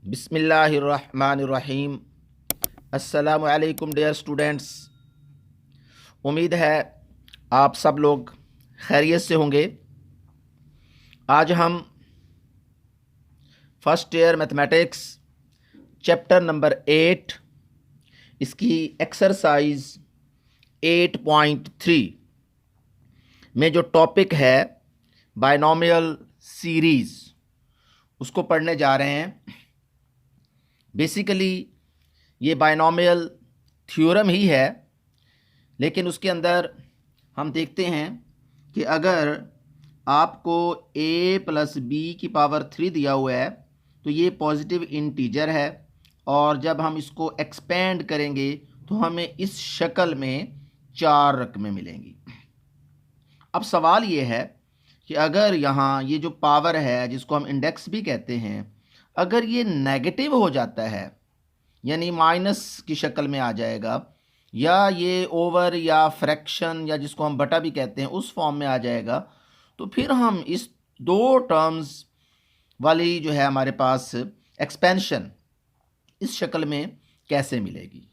बिस्मिल्लाहिर्रहमानिर्रहीम। अस्सलामु अलैकुम डियर स्टूडेंट्स। उम्मीद है आप सब लोग खैरियत से होंगे। आज हम first year mathematics chapter number 8 इसकी एक्सरसाइज 8.3 में जो टॉपिक है बायनॉमियल सीरीज़ उसको पढ़ने जा रहे हैं। बेसिकली ये बायनॉमियल थ्योरम ही है, लेकिन उसके अंदर हम देखते हैं कि अगर आपको a प्लस बी की पावर 3 दिया हुआ है तो ये पॉजिटिव इंटीजर है, और जब हम इसको एक्सपेंड करेंगे तो हमें इस शक्ल में 4 रकमें मिलेंगी। अब सवाल ये है कि अगर यहाँ ये जो पावर है जिसको हम इंडेक्स भी कहते हैं, अगर ये नेगेटिव हो जाता है यानी माइनस की शक्ल में आ जाएगा, या ये ओवर या फ्रैक्शन या जिसको हम बटा भी कहते हैं उस फॉर्म में आ जाएगा, तो फिर हम इस दो टर्म्स वाली जो है हमारे पास एक्सपेंशन इस शक्ल में कैसे मिलेगी।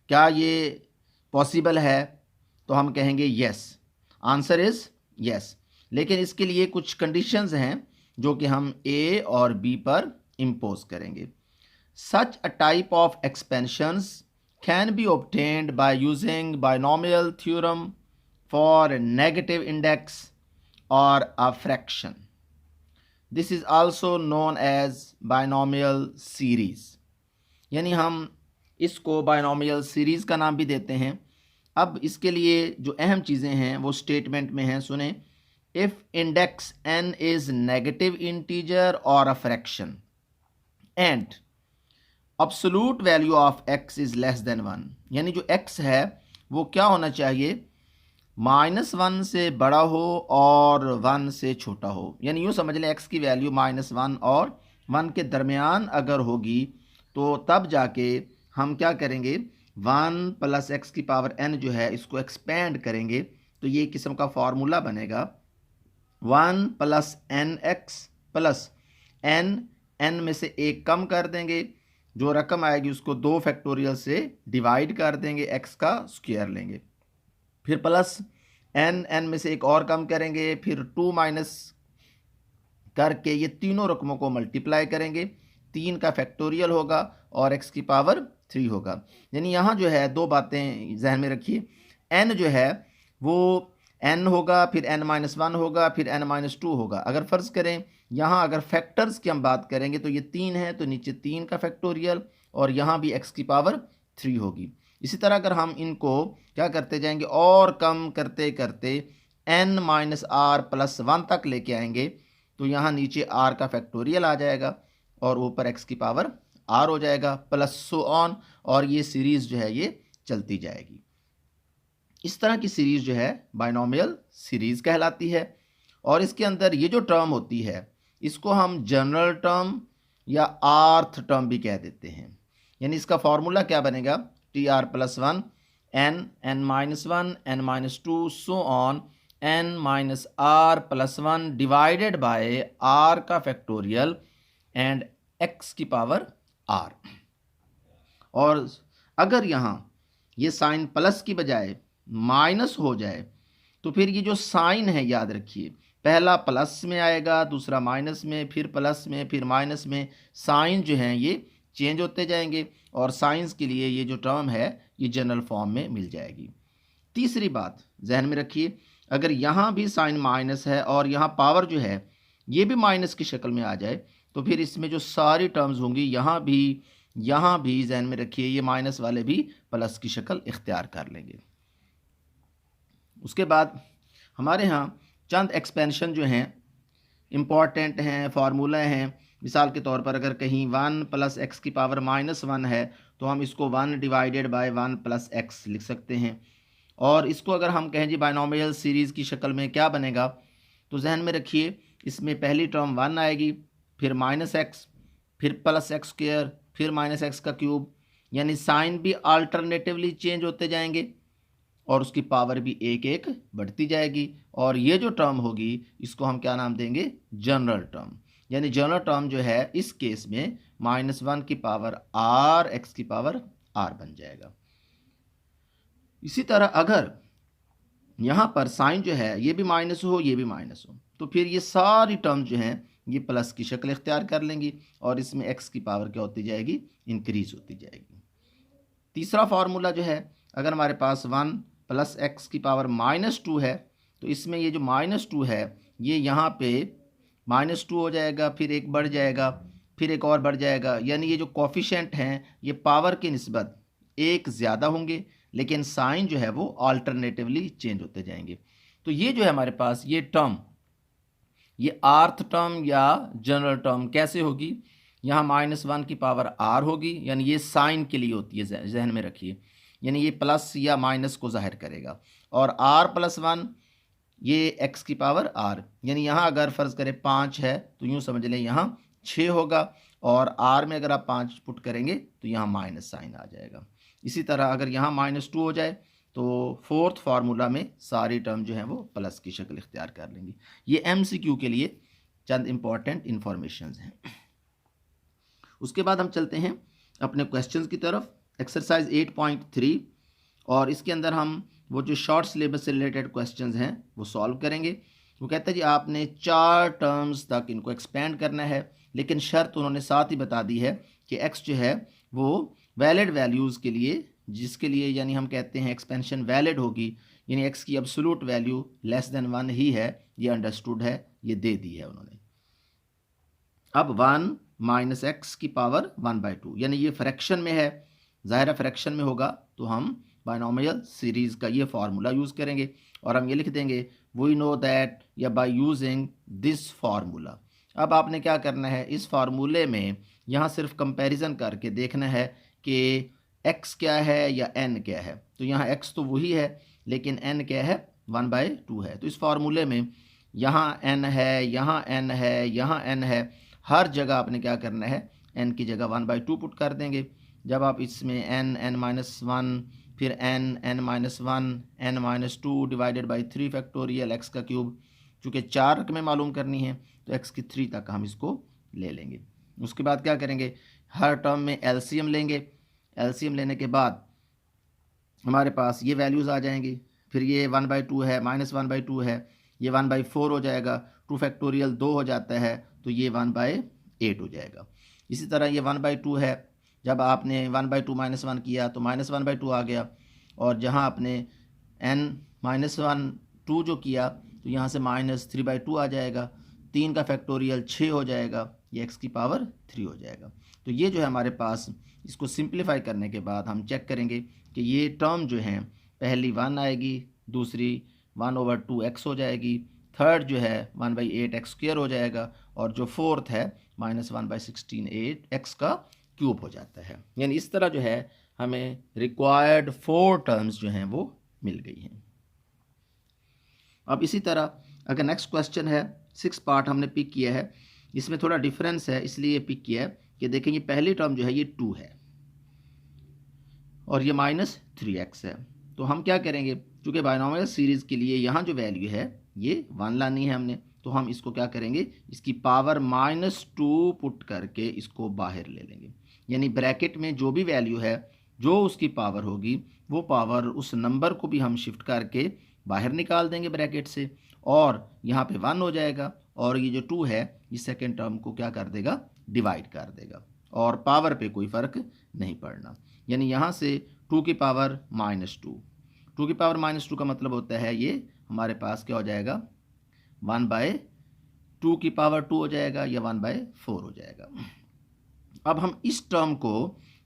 क्या ये पॉसिबल है? तो हम कहेंगे यस, आंसर इज़ यस। लेकिन इसके लिए कुछ कंडीशंस हैं जो कि हम ए और बी पर इम्पोज करेंगे। Such a type of expansions can be obtained by using binomial theorem for a negative index or a fraction. This is also known as binomial series. यानी हम इसको binomial series का नाम भी देते हैं। अब इसके लिए जो अहम चीज़ें हैं वो स्टेटमेंट में हैं, सुने। If index n is negative integer or a fraction and absolute value of x is less than 1, यानी जो x है वो क्या होना चाहिए, -1 से बड़ा हो और 1 से छोटा हो। यानी यूँ समझ लें x की वैल्यू -1 और 1 के दरमियान अगर होगी तो तब जाके हम क्या करेंगे, 1 प्लस x की पावर n जो है इसको एक्सपेंड करेंगे तो ये किस्म का फार्मूला बनेगा 1 plus N X plus n में से एक कम कर देंगे, जो रकम आएगी उसको 2 फैक्टोरियल से डिवाइड कर देंगे, x का स्क्वायर लेंगे, फिर प्लस n में से एक और कम करेंगे, फिर 2 माइनस करके ये तीनों रकमों को मल्टीप्लाई करेंगे, 3 का फैक्टोरियल होगा और x की पावर 3 होगा। यानी यहाँ जो है दो बातें जहन में रखिए, n जो है वो n होगा, फिर n-1 होगा, फिर n-2 होगा। अगर फ़र्ज़ करें यहाँ अगर फैक्टर्स की हम बात करेंगे तो ये 3 है तो नीचे 3 का फैक्टोरियल और यहाँ भी x की पावर 3 होगी। इसी तरह अगर हम इनको क्या करते जाएंगे और कम करते करते n-r+1 तक लेके आएंगे तो यहाँ नीचे r का फैक्टोरियल आ जाएगा और ऊपर x की पावर r हो जाएगा, प्लस सो ऑन, और ये सीरीज़ जो है ये चलती जाएगी। इस तरह की सीरीज़ जो है बायनॉमियल सीरीज़ कहलाती है। और इसके अंदर ये जो टर्म होती है इसको हम जनरल टर्म या आर्थ टर्म भी कह देते हैं। यानी इसका फॉर्मूला क्या बनेगा, TR+1 n-1 n-2 so on n-r+1 divided by r का फैक्टोरियल एंड x की पावर r। और अगर यहाँ ये साइन प्लस की बजाय माइनस हो जाए तो फिर ये जो साइन है याद रखिए, पहला प्लस में आएगा, दूसरा माइनस में, फिर प्लस में, फिर माइनस में, साइन जो हैं ये चेंज होते जाएंगे और साइंस के लिए ये जो टर्म है ये जनरल फॉर्म में मिल जाएगी। तीसरी बात जहन में रखिए, अगर यहाँ भी साइन माइनस है और यहाँ पावर जो है ये भी माइनस की शक्ल में आ जाए तो फिर इसमें जो सारी टर्म्स होंगी यहाँ भी जहन में रखिए ये माइनस वाले भी प्लस की शक्ल इख्तियार कर लेंगे। उसके बाद हमारे यहाँ चंद एक्सपेंशन जो हैं इम्पॉर्टेंट हैं, फार्मूला हैं। मिसाल के तौर पर अगर कहीं 1 प्लस एक्स की पावर -1 है तो हम इसको 1 डिवाइडेड बाय 1 प्लस एक्स लिख सकते हैं। और इसको अगर हम कहें जी बायनॉमियल सीरीज़ की शक्ल में क्या बनेगा, तो जहन में रखिए इसमें पहली टर्म 1 आएगी, फिर -x, फिर प्लस एक्स स्क्वायर, फिर -x का क्यूब, यानी साइन भी अल्टरनेटिवली चेंज होते जाएंगे और उसकी पावर भी एक एक बढ़ती जाएगी। और ये जो टर्म होगी इसको हम क्या नाम देंगे, जनरल टर्म। यानी जनरल टर्म जो है इस केस में -1 की पावर r x की पावर r बन जाएगा। इसी तरह अगर यहाँ पर साइन जो है ये भी माइनस हो ये भी माइनस हो, तो फिर ये सारी टर्म जो हैं ये प्लस की शक्ल इख्तियार कर लेंगी और इसमें x की पावर क्या होती जाएगी, इंक्रीज होती जाएगी। तीसरा फार्मूला जो है, अगर हमारे पास 1 + x की पावर -2 है तो इसमें ये जो -2 है ये यहाँ पे -2 हो जाएगा, फिर एक बढ़ जाएगा, फिर एक और बढ़ जाएगा, यानी ये जो कोफिशिएंट हैं ये पावर की निस्बत एक ज़्यादा होंगे, लेकिन साइन जो है वो अल्टरनेटिवली चेंज होते जाएंगे। तो ये जो है हमारे पास ये टर्म, ये आर्थ टर्म या जनरल टर्म कैसे होगी, यहाँ -1 की पावर r होगी, यानी ये साइन के लिए होती है, जहन में रखिए, यानी ये प्लस या माइनस को जाहिर करेगा, और r+1 ये x की पावर r, यानी यहाँ अगर फ़र्ज़ करें 5 है तो यूँ समझ लें यहाँ 6 होगा, और r में अगर आप 5 पुट करेंगे तो यहाँ माइनस साइन आ जाएगा। इसी तरह अगर यहाँ -2 हो जाए तो फोर्थ फार्मूला में सारी टर्म जो है वो प्लस की शक्ल इख्तियार कर लेंगी। ये MCQ के लिए चंद इम्पॉर्टेंट इन्फॉर्मेशंस हैं। उसके बाद हम चलते हैं अपने क्वेश्चंस की तरफ। एक्सरसाइज 8.3, और इसके अंदर हम वो जो शॉर्ट सिलेबस से रिलेटेड क्वेश्चंस हैं वो सॉल्व करेंगे। वो कहता है जी आपने 4 टर्म्स तक इनको एक्सपेंड करना है, लेकिन शर्त उन्होंने साथ ही बता दी है कि x जो है वो वैलिड वैल्यूज़ के लिए, जिसके लिए यानी हम कहते हैं एक्सपेंशन वैलिड होगी, यानी x की एब्सोल्यूट वैल्यू <1 ही है, ये अंडरस्टूड है, ये दे दी है उन्होंने। अब 1 - x की पावर 1/2, यानी ये फ्रैक्शन में है, ज़ाहिर फ्रैक्शन में होगा तो हम बायनॉमियल सीरीज़ का ये फार्मूला यूज़ करेंगे और हम ये लिख देंगे वी नो दैट, या बाय यूजिंग दिस फार्मूला। अब आपने क्या करना है, इस फार्मूले में यहाँ सिर्फ कंपैरिजन करके देखना है कि x क्या है या n क्या है। तो यहाँ x तो वही है, लेकिन n क्या है, 1/2 है। तो इस फार्मूले में यहाँ n है, यहाँ n है, यहाँ n है, हर जगह आपने क्या करना है, n की जगह 1/2 पुट कर देंगे। जब आप इसमें n-1 फिर n-1 n-2 divided by 3 factorial x का क्यूब, चूँकि 4 रकमें मालूम करनी है तो x की 3 तक हम इसको ले लेंगे। उसके बाद क्या करेंगे, हर टर्म में एलसीएम लेंगे। एलसीएम लेने के बाद हमारे पास ये वैल्यूज़ आ जाएंगी। फिर ये 1/2 है, -1/2 है, ये 1/4 हो जाएगा, 2 फैक्टोरियल 2 हो जाता है तो ये 1/8 हो जाएगा। इसी तरह ये 1/2 है, जब आपने 1/2 -1 किया तो -1/2 आ गया, और जहाँ आपने n-1 2 जो किया तो यहाँ से -3/2 आ जाएगा, 3 का फैक्टोरियल 6 हो जाएगा, ये x की पावर 3 हो जाएगा। तो ये जो है हमारे पास, इसको सिंप्लीफाई करने के बाद हम चेक करेंगे कि ये टर्म जो हैं, पहली 1 आएगी, दूसरी 1/2x हो जाएगी, थर्ड जो है 1/8x² हो जाएगा, और जो फोर्थ है -1/16 x का क्यूब हो जाता है। यानी इस तरह जो है हमें रिक्वायर्ड 4 टर्म्स जो हैं वो मिल गई हैं। अब इसी तरह अगर नेक्स्ट क्वेश्चन है, 6 पार्ट हमने पिक किया है, इसमें थोड़ा डिफरेंस है इसलिए पिक किया है कि देखें ये पहली टर्म जो है ये 2 है और ये -3x है। तो हम क्या करेंगे, चूँकि बायनॉमियल सीरीज़ के लिए यहाँ जो वैल्यू है ये 1 लानी है हमने, तो हम इसको क्या करेंगे, इसकी पावर -2 पुट करके इसको बाहर ले लेंगे। यानी ब्रैकेट में जो भी वैल्यू है, जो उसकी पावर होगी, वो पावर उस नंबर को भी हम शिफ्ट करके बाहर निकाल देंगे ब्रैकेट से, और यहाँ पे 1 हो जाएगा, और ये जो 2 है ये सेकेंड टर्म को क्या कर देगा, डिवाइड कर देगा, और पावर पे कोई फ़र्क नहीं पड़ना। यानी यहाँ से 2 की पावर -2, 2 की पावर -2 का मतलब होता है ये हमारे पास क्या हो जाएगा, 1/2 की पावर 2 हो जाएगा, या 1/4 हो जाएगा। अब हम इस टर्म को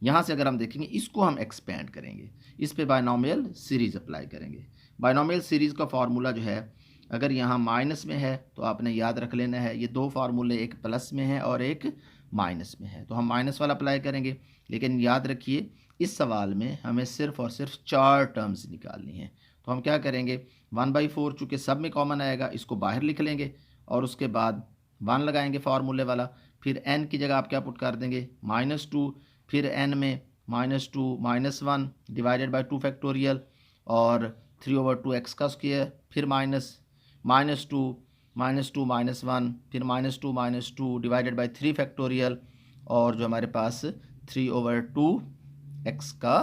यहाँ से अगर हम देखेंगे, इसको हम एक्सपेंड करेंगे, इस पे बायनॉमियल सीरीज़ अप्लाई करेंगे। बायनॉमियल सीरीज़ का फार्मूला जो है, अगर यहाँ माइनस में है तो आपने याद रख लेना है, ये 2 फार्मूले, एक प्लस में है और एक माइनस में है, तो हम माइनस वाला अप्लाई करेंगे। लेकिन याद रखिए इस सवाल में हमें सिर्फ और सिर्फ 4 टर्म्स निकालनी है, तो हम क्या करेंगे, 1/4 चूँकि सब में कॉमन आएगा, इसको बाहर लिख लेंगे, और उसके बाद 1 लगाएंगे फार्मूले वाला, फिर n की जगह आप क्या पुट कर देंगे, -2, फिर n में -2 -1 डिवाइडेड बाई 2 फैक्टोरियल, और 3/2 x का स्क्वायर, फिर -2 -2 -1, फिर -2 -2 डिवाइडेड बाई 3 फैक्टोरियल, और जो हमारे पास 3/2 x का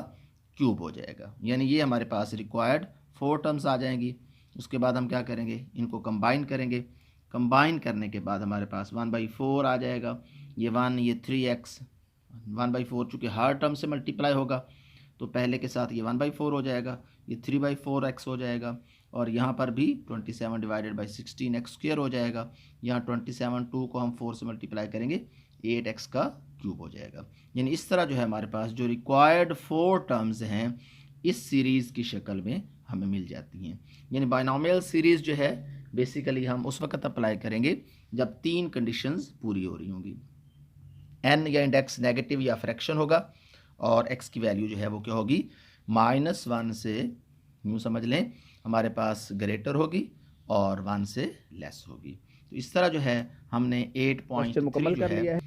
क्यूब हो जाएगा। यानी ये हमारे पास रिक्वायर्ड 4 टर्म्स आ जाएंगी। उसके बाद हम क्या करेंगे, इनको कंबाइन करेंगे। कंबाइन करने के बाद हमारे पास 1/4 आ जाएगा। ये 1, ये 3x, 1/4 चूँकि हर टर्म से मल्टीप्लाई होगा तो पहले के साथ ये 1/4 हो जाएगा, ये 3/4x हो जाएगा, और यहाँ पर भी 27 डिवाइडेड बाई 16x² हो जाएगा। यहाँ 27 2 को हम 4 से मल्टीप्लाई करेंगे, 8x का क्यूब हो जाएगा। यानी इस तरह जो है हमारे पास जो रिक्वायर्ड 4 टर्म्स हैं इस सीरीज़ की शक्ल में हमें मिल जाती हैं। यानी बाइनोमियल सीरीज़ जो है बेसिकली हम उस वक्त अप्लाई करेंगे जब 3 कंडीशंस पूरी हो रही होंगी। n या इंडेक्स नेगेटिव या फ्रैक्शन होगा, और x की वैल्यू जो है वो क्या होगी, -1 से, यूँ समझ लें, हमारे पास ग्रेटर होगी और 1 से लेस होगी। तो इस तरह जो है हमने 8.3 जो है